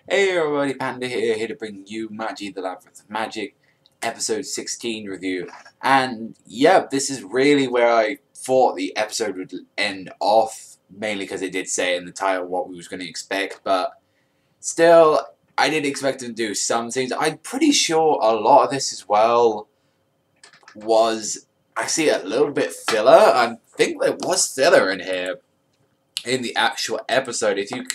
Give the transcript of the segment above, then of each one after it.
Hey everybody, Panda here to bring you Magi The Labyrinth Magic episode 16 review. And yeah, this is really where I thought the episode would end off, mainly because it did say in the title what we was going to expect, but still, I did expect them to do some things. I'm pretty sure a lot of this as well was actually a little bit filler. I think there was filler in here in the actual episode. If you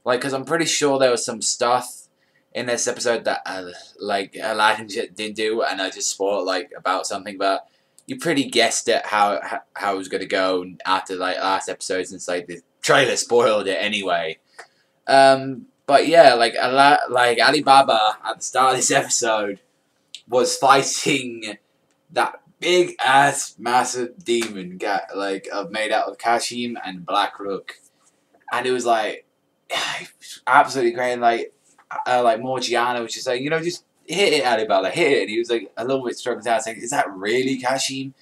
because I'm pretty sure there was some stuff in this episode that, Alladin didn't do, and I just spoiled, about something, but you pretty guessed it, how it was going to go after, last episode, since, the trailer spoiled it anyway. But yeah, Alibaba, at the start of this episode, was fighting that big-ass, massive demon, made out of Kashim and Black Rook. And it was, absolutely great. And Morgiana was just like, just hit it, Alibaba, hit it. And he was a little bit struggling out, saying, "Is that really Kashim?"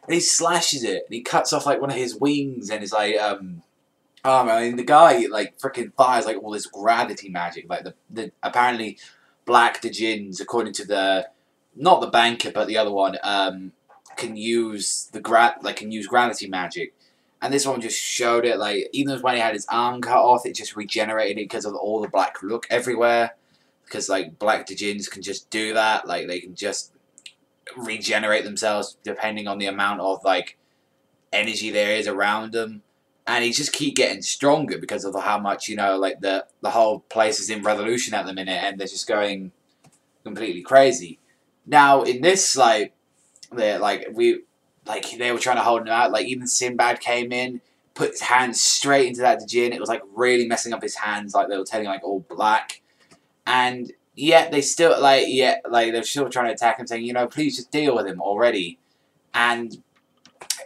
And he slashes it, and he cuts off one of his wings, and it's the guy freaking fires all this gravity magic, the apparently black djinns, according to the not the banker but the other one, can use gravity magic. And this one just showed it, even when he had his arm cut off, it just regenerated it because of all the black look everywhere. Because, black djinns can just do that. They can just regenerate themselves depending on the amount of, energy there is around them. And he just keep getting stronger because of how much, the whole place is in revolution at the minute, and they're just going completely crazy. Now, in this, they were trying to hold him out. Even Sinbad came in, put his hands straight into that djinn. It was, really messing up his hands. They were turning, all black. And yet, they still, they were still trying to attack him, saying, please just deal with him already. And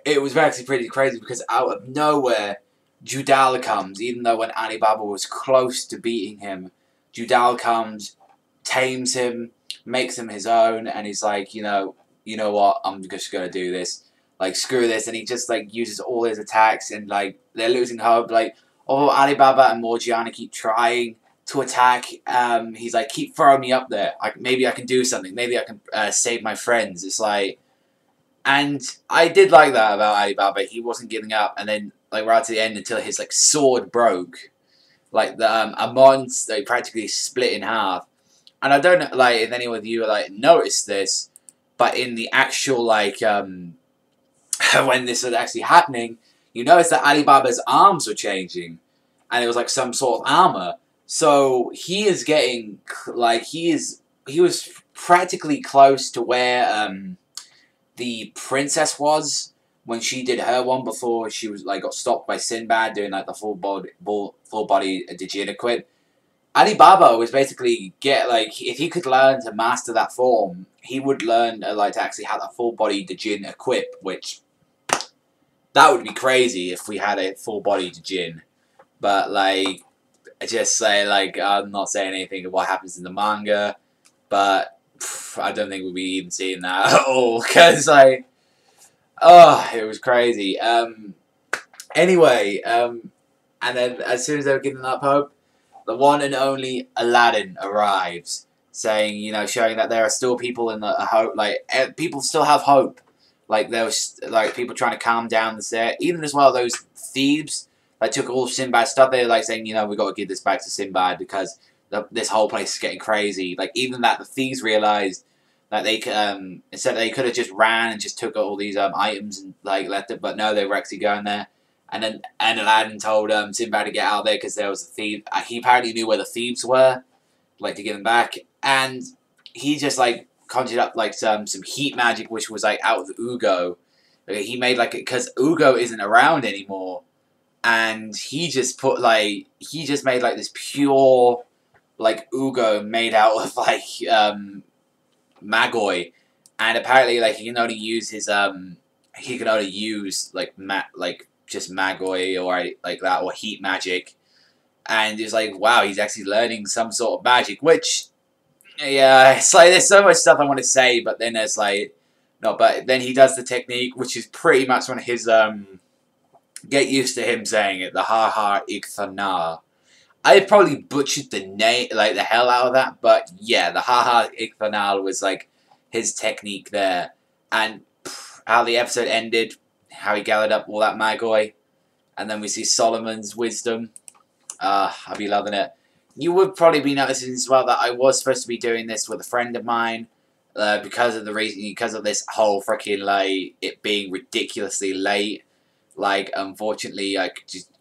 it was actually pretty crazy, because out of nowhere, Judal comes. Even though when Alibaba was close to beating him, Judal comes, tames him, makes him his own, and he's like, you know what, I'm just gonna do this. Screw this, and he just, uses all his attacks, and, they're losing hope. Although Alibaba and Morgiana keep trying to attack, he's like, keep throwing me up there. Maybe I can do something. Maybe I can save my friends. It's and I did like that about Alibaba. He wasn't giving up, and then, right to the end, until his, sword broke. Amon's, practically split in half. And I don't know, if any of you, noticed this, but in the actual, when this was actually happening, you notice that Alibaba's arms were changing, and it was some sort of armor. So he is getting he was practically close to where the princess was when she did her one, before she was got stopped by Sinbad doing the full body djinn equip. Alibaba was basically if he could learn to master that form, he would learn to actually have a full body djinn equip, which that would be crazy if we had a full body djinn. But I just say I'm not saying anything of what happens in the manga, but I don't think we'll be even seeing that at all, because oh, it was crazy. Anyway, and then as soon as they were giving up hope, the one and only Alladin arrives, saying, showing that there are still people in the hope, people still have hope. There was, people trying to calm down the set. Even as well, those thieves, took all of Sinbad's stuff. They were, saying, we got to give this back to Sinbad, because this whole place is getting crazy. Even that, the thieves realized that they instead they could have just ran and just took all these items and, left it. But no, they were actually going there. And Alladin told Sinbad to get out there, because there was a thief. He apparently knew where the thieves were, to get them back. And he just, conjured up, some heat magic, which was, out of Ugo. He made, because Ugo isn't around anymore. And he just put, he just made, this pure, Ugo made out of, Magoi. And apparently, he can only use his, he can only use, just Magoi or that, or heat magic. And it's wow, he's actually learning some sort of magic, which, yeah, it's there's so much stuff I want to say, but then there's no, but then he does the technique, which is pretty much one of his get used to him saying it, the ha ha ikthana. I probably butchered the name, like the hell out of that, but yeah, the haha Iqbanal was like his technique there, and how the episode ended, how he gathered up all that Magoi, and then we see Solomon's wisdom. I'll be loving it. You would probably be noticing as well that I was supposed to be doing this with a friend of mine, because of this whole freaking like it being ridiculously late. Like, unfortunately, I just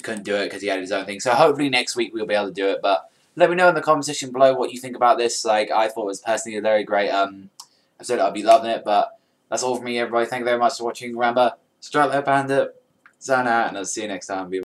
couldn't do it because he had his own thing. So hopefully next week we'll be able to do it. But let me know in the comment section below what you think about this. Like, I thought it was personally a very great episode. I'll be loving it. But that's all from me, everybody. Thank you very much for watching. Remember, strike like a panda, sign out, and I'll see you next time.